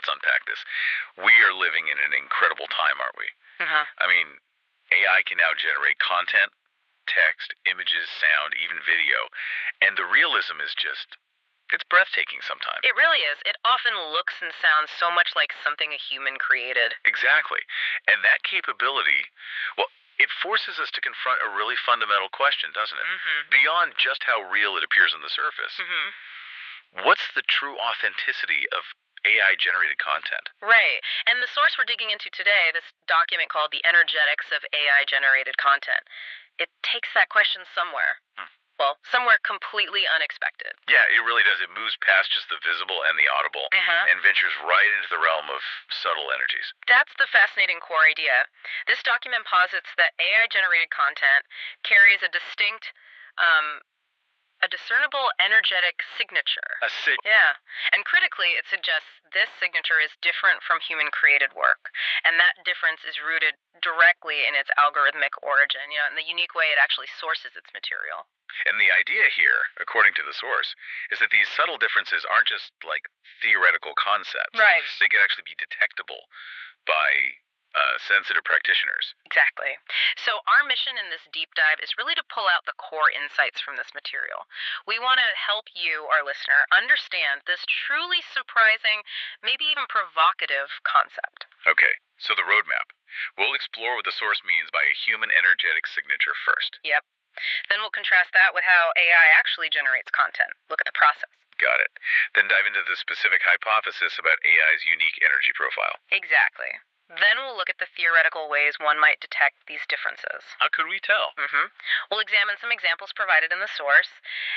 let's unpack this. We are living in an incredible time, aren't we? Uh-huh. I mean, AI can now generate content, text, images, sound, even video, and the realism is just, it's breathtaking sometimes. It really is. It often looks and sounds so much like something a human created. Exactly. And that capability, well, it forces us to confront a really fundamental question, doesn't it? Mm-hmm. Beyond just how real it appears on the surface. Mm-hmm. What's the true authenticity of AI generated content? Right. And the source we're digging into today, this document called The Energetics of AI Generated Content, it takes that question somewhere. Well, somewhere completely unexpected. Yeah, it really does. It moves past just the visible and the audible and ventures right into the realm of subtle energies. That's the fascinating core idea. This document posits that AI-generated content carries a distinct, a discernible energetic signature. Yeah. And critically, it suggests this signature is different from human-created work. And that difference is rooted directly in its algorithmic origin, in the unique way it actually sources its material. And the idea here, according to the source, is that these subtle differences aren't just like theoretical concepts. Right. They can actually be detectable by sensitive practitioners. Exactly. So our mission in this deep dive is really to pull out the core insights from this material. We want to help you, our listener, understand this truly surprising, maybe even provocative concept. Okay, so the roadmap. We'll explore what the source means by a human energetic signature first. Yep. Then we'll contrast that with how AI actually generates content. Look at the process. Got it. Then dive into the specific hypothesis about AI's unique energy profile. Exactly. Then we'll look at the theoretical ways one might detect these differences. How could we tell? We'll examine some examples provided in the source,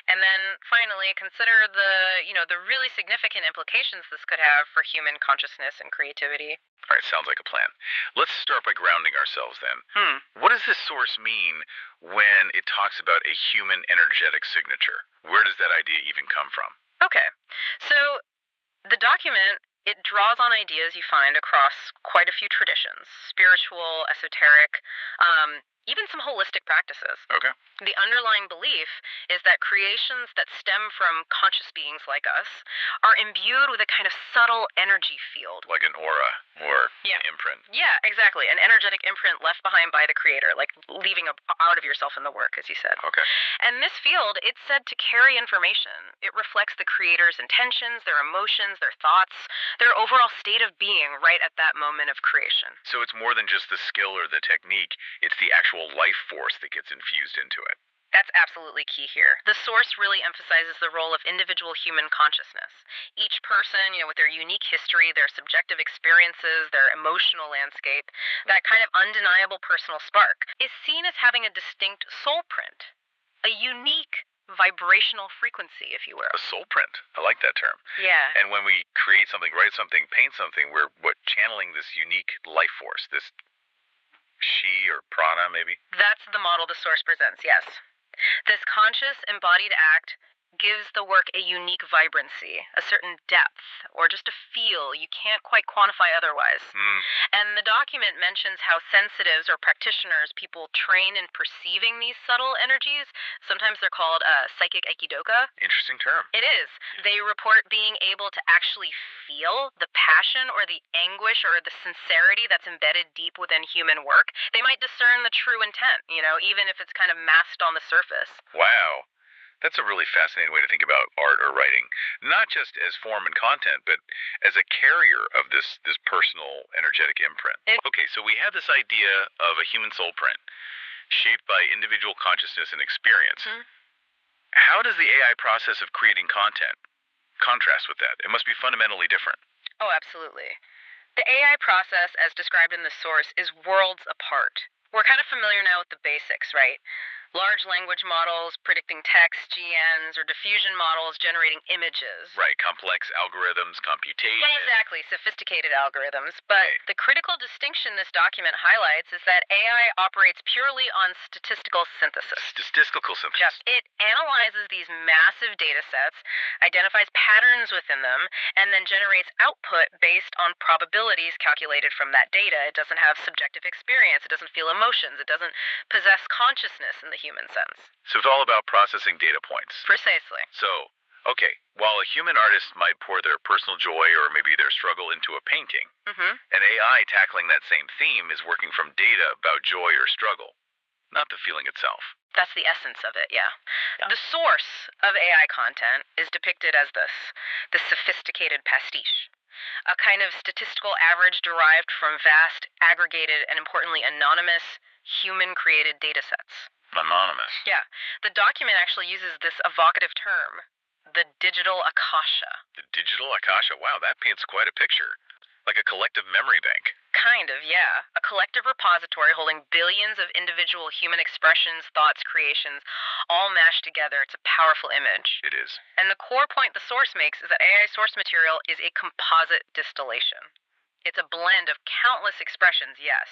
and then finally consider the really significant implications this could have for human consciousness and creativity. All right, sounds like a plan. Let's start by grounding ourselves then. What does this source mean when it talks about a human energetic signature? Where does that idea even come from? Okay, so the document, it draws on ideas you find across quite a few traditions, spiritual, esoteric, even some holistic practices. Okay. The underlying belief is that creations that stem from conscious beings like us are imbued with a kind of subtle energy field. Like an aura or an imprint. Yeah, exactly. An energetic imprint left behind by the creator, like leaving out of yourself in the work, as you said. Okay. And this field, it's said to carry information. It reflects the creator's intentions, their emotions, their thoughts, their overall state of being right at that moment of creation. So it's more than just the skill or the technique, it's the actual life force that gets infused into it. That's absolutely key here. The source really emphasizes the role of individual human consciousness. Each person, with their unique history, their subjective experiences, their emotional landscape, that kind of undeniable personal spark, is seen as having a distinct soul print, a unique vibrational frequency, if you will. A soul print. I like that term. Yeah. And when we create something, write something, paint something, we're channeling this unique life force, this chi or prana, maybe? That's the model the source presents, yes. This conscious, embodied act gives the work a unique vibrancy, a certain depth, or just a feel you can't quite quantify otherwise. And the document mentions how sensitives or practitioners, people trained in perceiving these subtle energies, sometimes they're called psychic aikidoka. Interesting term. It is. They report being able to actually feel the passion or the anguish or the sincerity that's embedded deep within human work. They might discern the true intent, even if it's kind of masked on the surface. Wow. That's a really fascinating way to think about art or writing, not just as form and content, but as a carrier of this personal energetic imprint. Okay, so we have this idea of a human soul print shaped by individual consciousness and experience. How does the AI process of creating content contrast with that? It must be fundamentally different. Oh, absolutely. The AI process, as described in the source, is worlds apart. We're kind of familiar now with the basics, right? Large language models predicting text, GNs, or diffusion models generating images. Right, complex algorithms, computation. Exactly, sophisticated algorithms. But the critical distinction this document highlights is that AI operates purely on statistical synthesis. Statistical synthesis. Yes. It analyzes these massive data sets, identifies patterns within them, and then generates output based on probabilities calculated from that data. It doesn't have subjective experience. It doesn't feel emotions. It doesn't possess consciousness in the human sense. So it's all about processing data points. Precisely. So Okay, while a human artist might pour their personal joy or maybe their struggle into a painting, an AI tackling that same theme is working from data about joy or struggle, not the feeling itself. That's the essence of it, yeah. The source of AI content is depicted as this sophisticated pastiche, a kind of statistical average derived from vast, aggregated, and importantly anonymous, human-created data sets. Anonymous. Yeah. The document actually uses this evocative term, the digital akasha. The digital akasha. Wow, that paints quite a picture. Like a collective memory bank. Kind of, yeah. A collective repository holding billions of individual human expressions, thoughts, creations, all mashed together. It's a powerful image. It is. And the core point the source makes is that AI source material is a composite distillation. It's a blend of countless expressions, yes,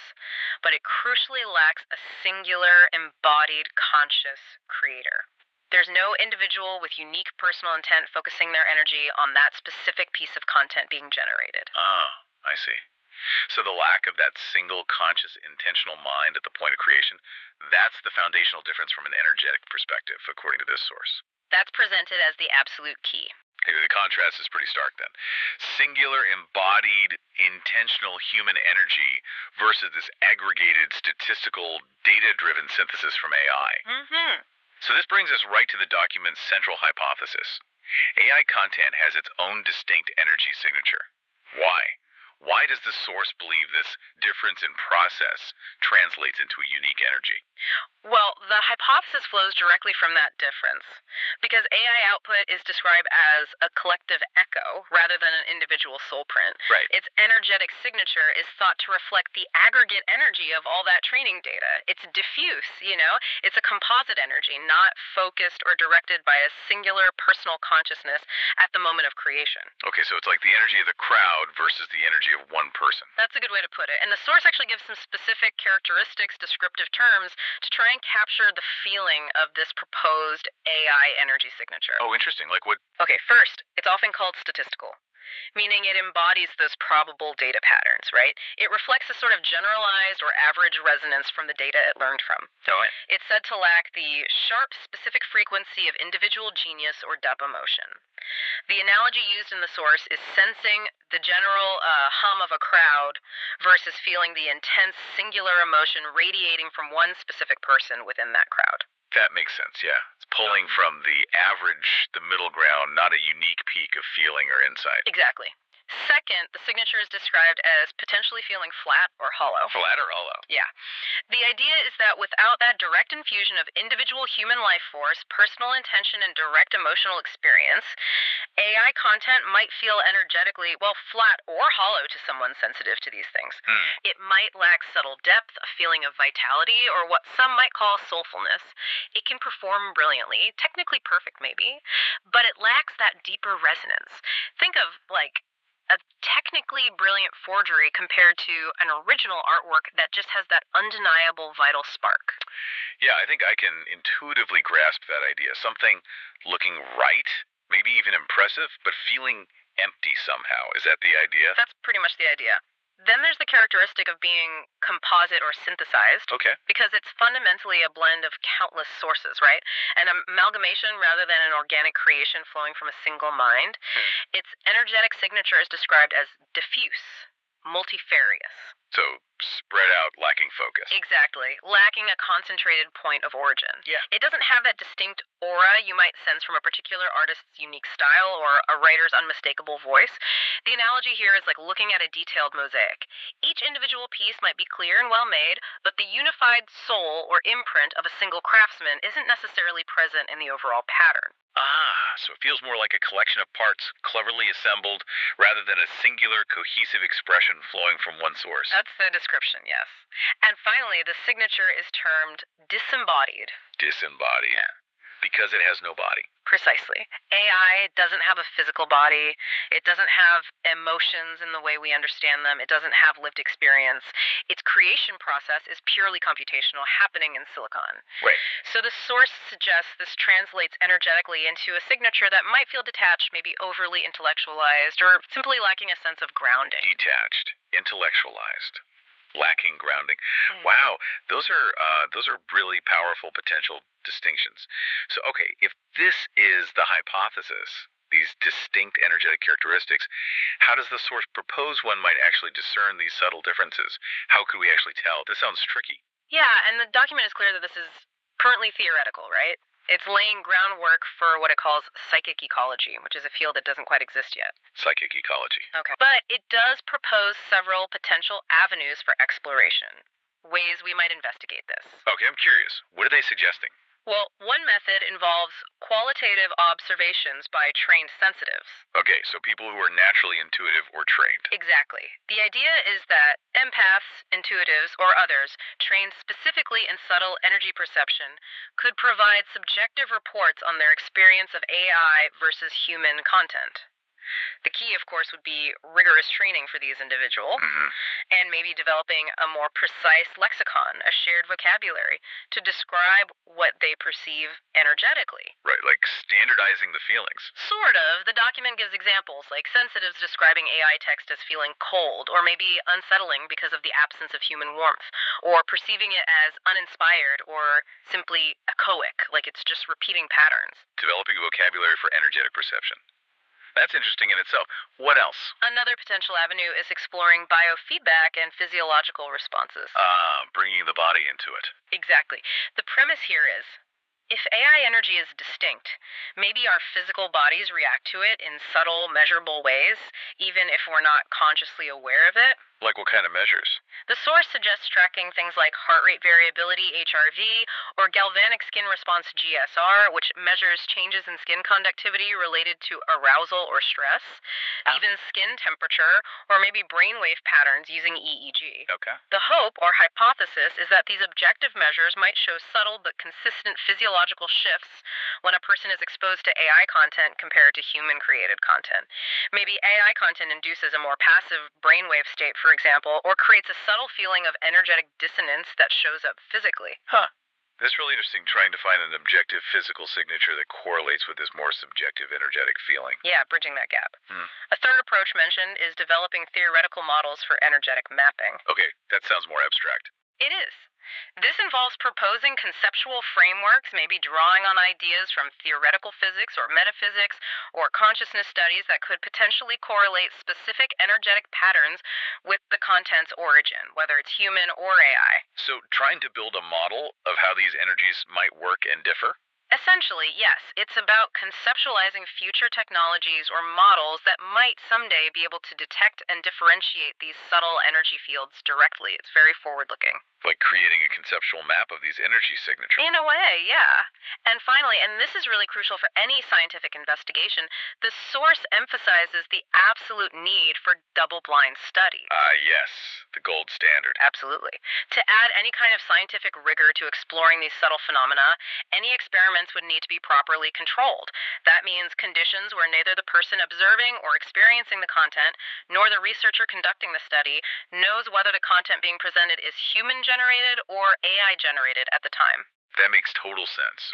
but it crucially lacks a singular, embodied, conscious creator. There's no individual with unique personal intent focusing their energy on that specific piece of content being generated. Ah, I see. So the lack of that single conscious intentional mind at the point of creation, that's the foundational difference from an energetic perspective, according to this source. That's presented as the absolute key. Okay, the contrast is pretty stark then. Singular, embodied, intentional human energy versus this aggregated, statistical, data-driven synthesis from AI. So this brings us right to the document's central hypothesis. AI content has its own distinct energy signature. Why? Why does the source believe this difference in process translates into a unique energy? Well, the hypothesis flows directly from that difference, because AI output is described as a collective echo rather than an individual soul print. Right. Its energetic signature is thought to reflect the aggregate energy of all that training data. It's diffuse, It's a composite energy, not focused or directed by a singular personal consciousness at the moment of creation. Okay, so it's like the energy of the crowd versus the energy of one person. That's a good way to put it. And the source actually gives some specific characteristics, descriptive terms, to try and capture the feeling of this proposed AI energy signature. Oh, interesting. Like what? Okay, first, it's often called statistical, meaning it embodies those probable data patterns, right? It reflects a sort of generalized or average resonance from the data it learned from. It's said to lack the sharp, specific frequency of individual genius or depth emotion. The analogy used in the source is sensing the general hum of a crowd versus feeling the intense, singular emotion radiating from one specific person within that crowd. That makes sense, yeah. It's pulling from the average, the middle ground, not a unique peak of feeling or insight. Exactly. Second, the signature is described as potentially feeling flat or hollow. Flat or hollow? Yeah. The idea is that without that direct infusion of individual human life force, personal intention, and direct emotional experience, AI content might feel energetically, flat or hollow to someone sensitive to these things. It might lack subtle depth, a feeling of vitality, or what some might call soulfulness. It can perform brilliantly, technically perfect maybe, but it lacks that deeper resonance. Think of, a technically brilliant forgery compared to an original artwork that just has that undeniable vital spark. Yeah, I think I can intuitively grasp that idea. Something looking right, maybe even impressive, but feeling empty somehow. Is that the idea? That's pretty much the idea. Then there's the characteristic of being composite or synthesized. Okay. Because it's fundamentally a blend of countless sources, right? An amalgamation rather than an organic creation flowing from a single mind. Its energetic signature is described as diffuse, multifarious. So spread out, lacking focus. Exactly. Lacking a concentrated point of origin. Yeah. It doesn't have that distinct aura you might sense from a particular artist's unique style or a writer's unmistakable voice. The analogy here is like looking at a detailed mosaic. Each individual piece might be clear and well made, but the unified soul or imprint of a single craftsman isn't necessarily present in the overall pattern. Ah, so it feels more like a collection of parts cleverly assembled rather than a singular cohesive expression flowing from one source. That's the description, yes. And finally, the signature is termed disembodied. Disembodied. Yeah. Because it has no body. Precisely. AI doesn't have a physical body. It doesn't have emotions in the way we understand them. It doesn't have lived experience. Its creation process is purely computational, happening in silicon. Right. So the source suggests this translates energetically into a signature that might feel detached, maybe overly intellectualized, or simply lacking a sense of grounding. Detached. Intellectualized. Lacking grounding. Wow, those are really powerful potential distinctions. So, okay, if this is the hypothesis, these distinct energetic characteristics, how does the source propose one might actually discern these subtle differences? How could we actually tell? This sounds tricky. Yeah, and the document is clear that this is currently theoretical, right? It's laying groundwork for what it calls psychic ecology, which is a field that doesn't quite exist yet. Psychic ecology. Okay. But it does propose several potential avenues for exploration, ways we might investigate this. Okay, I'm curious. What are they suggesting? Well, one method involves qualitative observations by trained sensitives. Okay, so people who are naturally intuitive or trained. Exactly. The idea is that empaths, intuitives, or others trained specifically in subtle energy perception could provide subjective reports on their experience of AI versus human content. The key, of course, would be rigorous training for these individuals and maybe developing a more precise lexicon, a shared vocabulary, to describe what they perceive energetically. Right, like standardizing the feelings. Sort of. The document gives examples, like sensitives describing AI text as feeling cold, or maybe unsettling because of the absence of human warmth, or perceiving it as uninspired or simply echoic, like it's just repeating patterns. Developing a vocabulary for energetic perception. That's interesting in itself. What else? Another potential avenue is exploring biofeedback and physiological responses. Bringing the body into it. Exactly. The premise here is, if AI energy is distinct, maybe our physical bodies react to it in subtle, measurable ways, even if we're not consciously aware of it. Like what kind of measures? The source suggests tracking things like heart rate variability, HRV, or galvanic skin response, GSR, which measures changes in skin conductivity related to arousal or stress, even skin temperature, or maybe brainwave patterns using EEG. Okay. The hope or hypothesis is that these objective measures might show subtle but consistent physiological shifts when a person is exposed to AI content compared to human-created content. Maybe AI content induces a more passive brainwave state, for example, or creates a subtle feeling of energetic dissonance that shows up physically. That's really interesting, trying to find an objective physical signature that correlates with this more subjective energetic feeling. Yeah, bridging that gap. A third approach mentioned is developing theoretical models for energetic mapping. Okay, that sounds more abstract. It is. This involves proposing conceptual frameworks, maybe drawing on ideas from theoretical physics or metaphysics or consciousness studies that could potentially correlate specific energetic patterns with the content's origin, whether it's human or AI. So, trying to build a model of how these energies might work and differ? Essentially, yes. It's about conceptualizing future technologies or models that might someday be able to detect and differentiate these subtle energy fields directly. It's very forward-looking. Like creating a conceptual map of these energy signatures. In a way, yeah. And finally, and this is really crucial for any scientific investigation, the source emphasizes the absolute need for double-blind studies. Yes, the gold standard. Absolutely. To add any kind of scientific rigor to exploring these subtle phenomena, any experiments would need to be properly controlled. That means conditions where neither the person observing or experiencing the content, nor the researcher conducting the study, knows whether the content being presented is human-generated or AI-generated at the time. That makes total sense.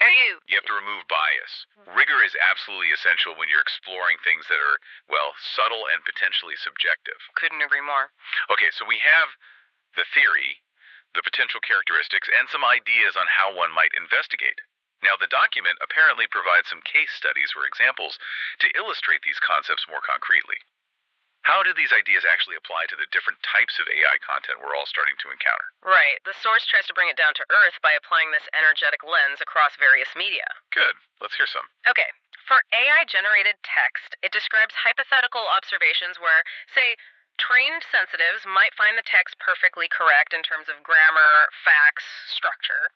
You have to remove bias. Rigor is absolutely essential when you're exploring things that are, well, subtle and potentially subjective. Couldn't agree more. Okay, so we have the theory, the potential characteristics, and some ideas on how one might investigate. Now, the document apparently provides some case studies or examples to illustrate these concepts more concretely. How do these ideas actually apply to the different types of AI content we're all starting to encounter? Right. The source tries to bring it down to earth by applying this energetic lens across various media. Good. Let's hear some. Okay. For AI-generated text, it describes hypothetical observations where, say, trained sensitives might find the text perfectly correct in terms of grammar, facts, structure,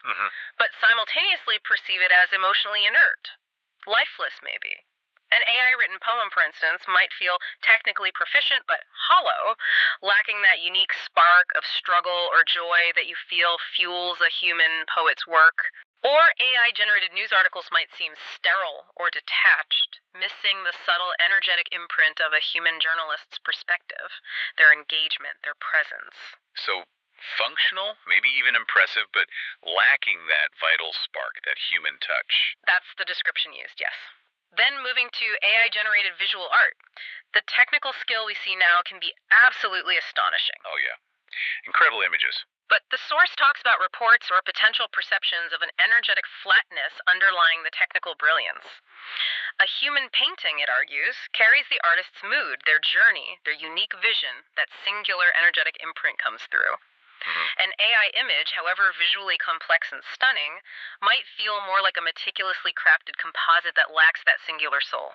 but simultaneously perceive it as emotionally inert, lifeless maybe. An AI-written poem, for instance, might feel technically proficient but hollow, lacking that unique spark of struggle or joy that you feel fuels a human poet's work. Or AI-generated news articles might seem sterile or detached, missing the subtle energetic imprint of a human journalist's perspective, their engagement, their presence. So, functional, maybe even impressive, but lacking that vital spark, that human touch. That's the description used, yes. Then moving to AI-generated visual art. The technical skill we see now can be absolutely astonishing. Oh, yeah. Incredible images. But the source talks about reports or potential perceptions of an energetic flatness underlying the technical brilliance. A human painting, it argues, carries the artist's mood, their journey, their unique vision, that singular energetic imprint comes through. An AI image, however visually complex and stunning, might feel more like a meticulously crafted composite that lacks that singular soul.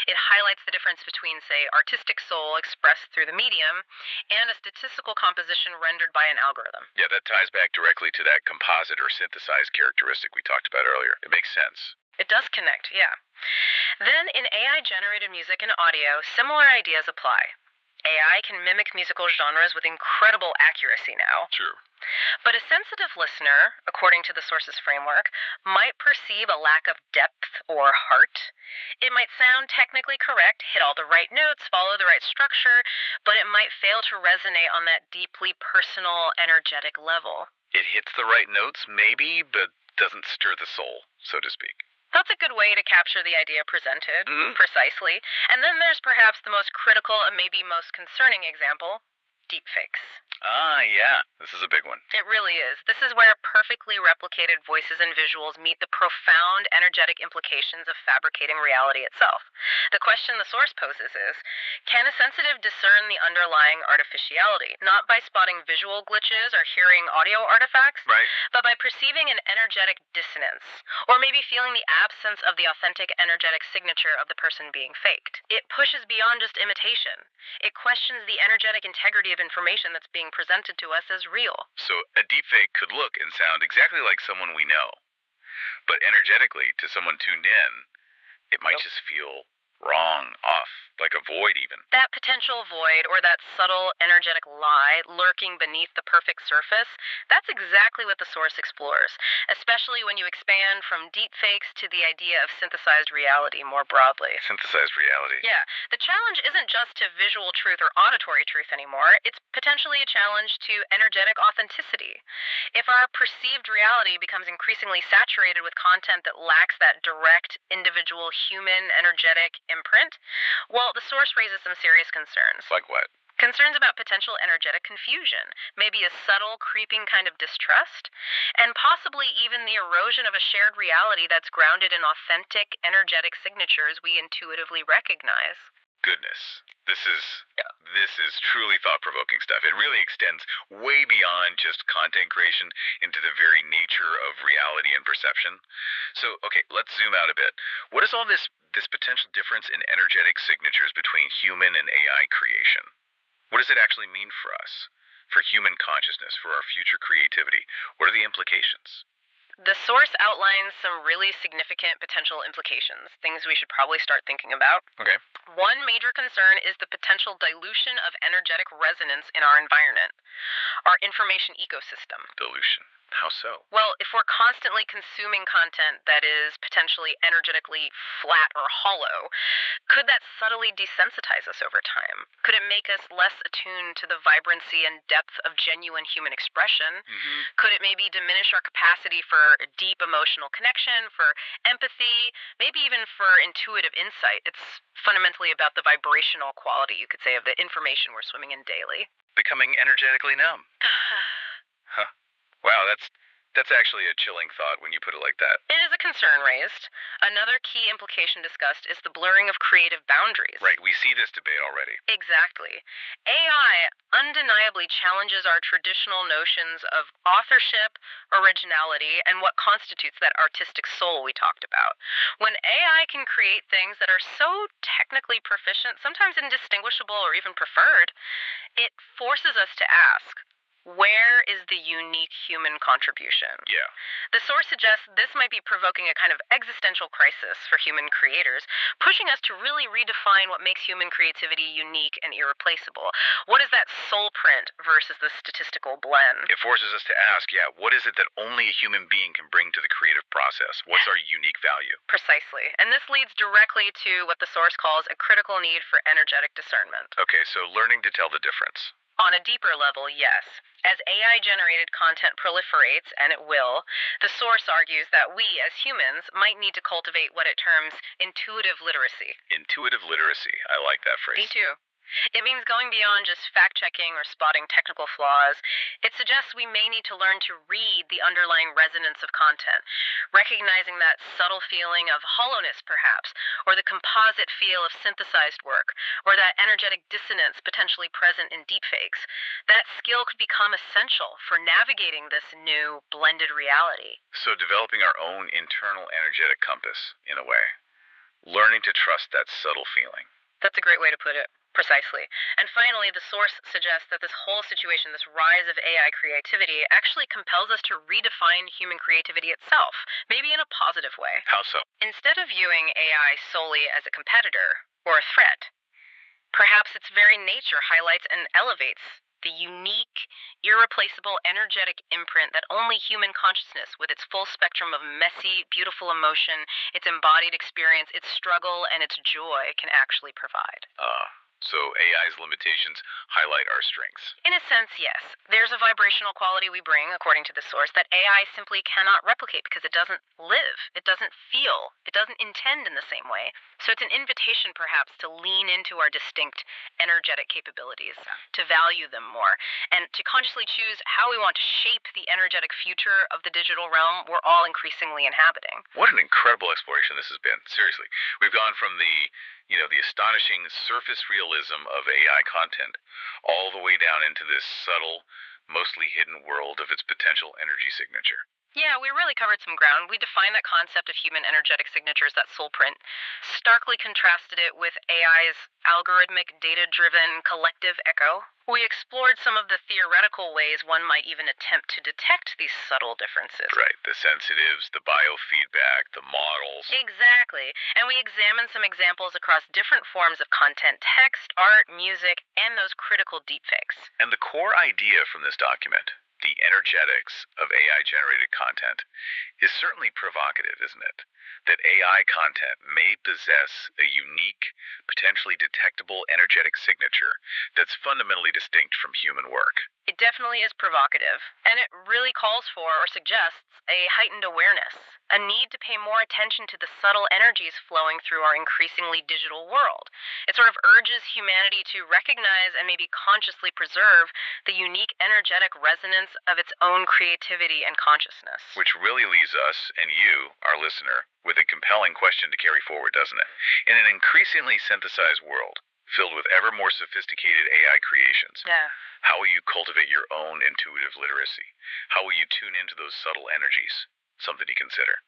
It highlights the difference between, say, artistic soul expressed through the medium and a statistical composition rendered by an algorithm. Yeah, that ties back directly to that composite or synthesized characteristic we talked about earlier. It makes sense. It does connect, yeah. Then in AI-generated music and audio, similar ideas apply. AI can mimic musical genres with incredible accuracy now. True. But a sensitive listener, according to the source's framework, might perceive a lack of depth or heart. It might sound technically correct, hit all the right notes, follow the right structure, but it might fail to resonate on that deeply personal, energetic level. It hits the right notes, maybe, but doesn't stir the soul, so to speak. That's a good way to capture the idea presented, precisely. And then there's perhaps the most critical and maybe most concerning example, deepfakes. Ah, yeah. This is a big one. It really is. This is where perfectly replicated voices and visuals meet the profound energetic implications of fabricating reality itself. The question the source poses is, can a sensitive discern the underlying artificiality, not by spotting visual glitches or hearing audio artifacts, Right. but by perceiving an energetic dissonance, or maybe feeling the absence of the authentic energetic signature of the person being faked? It pushes beyond just imitation. It questions the energetic integrity of information that's being presented to us as real. So a deepfake could look and sound exactly like someone we know, but energetically, to someone tuned in, it might just feel wrong, off, like a void even. That potential void, or that subtle energetic lie lurking beneath the perfect surface, that's exactly what the source explores, especially when you expand from deepfakes to the idea of synthesized reality more broadly. Synthesized reality. Yeah, the challenge isn't just to visual truth or auditory truth anymore, it's potentially a challenge to energetic authenticity. If our perceived reality becomes increasingly saturated with content that lacks that direct, individual, human, energetic imprint, well, the source raises some serious concerns. Like what? Concerns about potential energetic confusion, maybe a subtle, creeping kind of distrust, and possibly even the erosion of a shared reality that's grounded in authentic, energetic signatures we intuitively recognize. Goodness. This is truly thought-provoking stuff. It really extends way beyond just content creation into the very nature of reality and perception. So, okay, let's zoom out a bit. What is all this potential difference in energetic signatures between human and AI creation? What does it actually mean for us, for human consciousness, for our future creativity? What are the implications? The source outlines some really significant potential implications, things we should probably start thinking about. Okay. One major concern is the potential dilution of energetic resonance in our environment, our information ecosystem. Dilution. How so? Well, if we're constantly consuming content that is potentially energetically flat or hollow, could that subtly desensitize us over time? Could it make us less attuned to the vibrancy and depth of genuine human expression? Could it maybe diminish our capacity for deep emotional connection, for empathy, maybe even for intuitive insight? It's fundamentally about the vibrational quality, you could say, of the information we're swimming in daily. Becoming energetically numb. Huh. Wow, that's actually a chilling thought when you put it like that. It is a concern raised. Another key implication discussed is the blurring of creative boundaries. Right, we see this debate already. Exactly. AI undeniably challenges our traditional notions of authorship, originality, and what constitutes that artistic soul we talked about. When AI can create things that are so technically proficient, sometimes indistinguishable or even preferred, it forces us to ask, where is the unique human contribution? Yeah. The source suggests this might be provoking a kind of existential crisis for human creators, pushing us to really redefine what makes human creativity unique and irreplaceable. What is that soul print versus the statistical blend? It forces us to ask, what is it that only a human being can bring to the creative process? What's our unique value? Precisely. And this leads directly to what the source calls a critical need for energetic discernment. Okay, so learning to tell the difference. On a deeper level, yes. As AI-generated content proliferates, and it will, the source argues that we, as humans, might need to cultivate what it terms intuitive literacy. Intuitive literacy. I like that phrase. Me too. It means going beyond just fact checking or spotting technical flaws. It suggests we may need to learn to read the underlying resonance of content, recognizing that subtle feeling of hollowness, perhaps, or the composite feel of synthesized work, or that energetic dissonance potentially present in deepfakes. That skill could become essential for navigating this new blended reality. So, developing our own internal energetic compass, in a way. Learning to trust that subtle feeling. That's a great way to put it. Precisely. And finally, the source suggests that this whole situation, this rise of AI creativity, actually compels us to redefine human creativity itself, maybe in a positive way. How so? Instead of viewing AI solely as a competitor or a threat, perhaps its very nature highlights and elevates the unique, irreplaceable, energetic imprint that only human consciousness, with its full spectrum of messy, beautiful emotion, its embodied experience, its struggle, and its joy, can actually provide. So AI's limitations highlight our strengths. In a sense, yes. There's a vibrational quality we bring, according to the source, that AI simply cannot replicate because it doesn't live, it doesn't feel, it doesn't intend in the same way. So it's an invitation, perhaps, to lean into our distinct energetic capabilities, to value them more, and to consciously choose how we want to shape the energetic future of the digital realm we're all increasingly inhabiting. What an incredible exploration this has been. Seriously. We've gone from the astonishing surface realism of AI content all the way down into this subtle, mostly hidden world of its potential energy signature. Yeah, we really covered some ground. We defined that concept of human energetic signatures, that soul print, starkly contrasted it with AI's algorithmic, data-driven collective echo. We explored some of the theoretical ways one might even attempt to detect these subtle differences. Right, the sensitives, the biofeedback, the models. Exactly. And we examined some examples across different forms of content, text, art, music, and those critical deepfakes. And the core idea from this document, the energetics of AI-generated content, is certainly provocative, isn't it? That AI content may possess a unique, potentially detectable energetic signature that's fundamentally distinct from human work. It definitely is provocative, and it really calls for or suggests a heightened awareness, a need to pay more attention to the subtle energies flowing through our increasingly digital world. It sort of urges humanity to recognize and maybe consciously preserve the unique energetic resonance of its own creativity and consciousness. Which really leaves us, and you, our listener, with a compelling question to carry forward, doesn't it? In an increasingly synthesized world, filled with ever more sophisticated AI creations, how will you cultivate your own intuitive literacy? How will you tune into those subtle energies? Something to consider.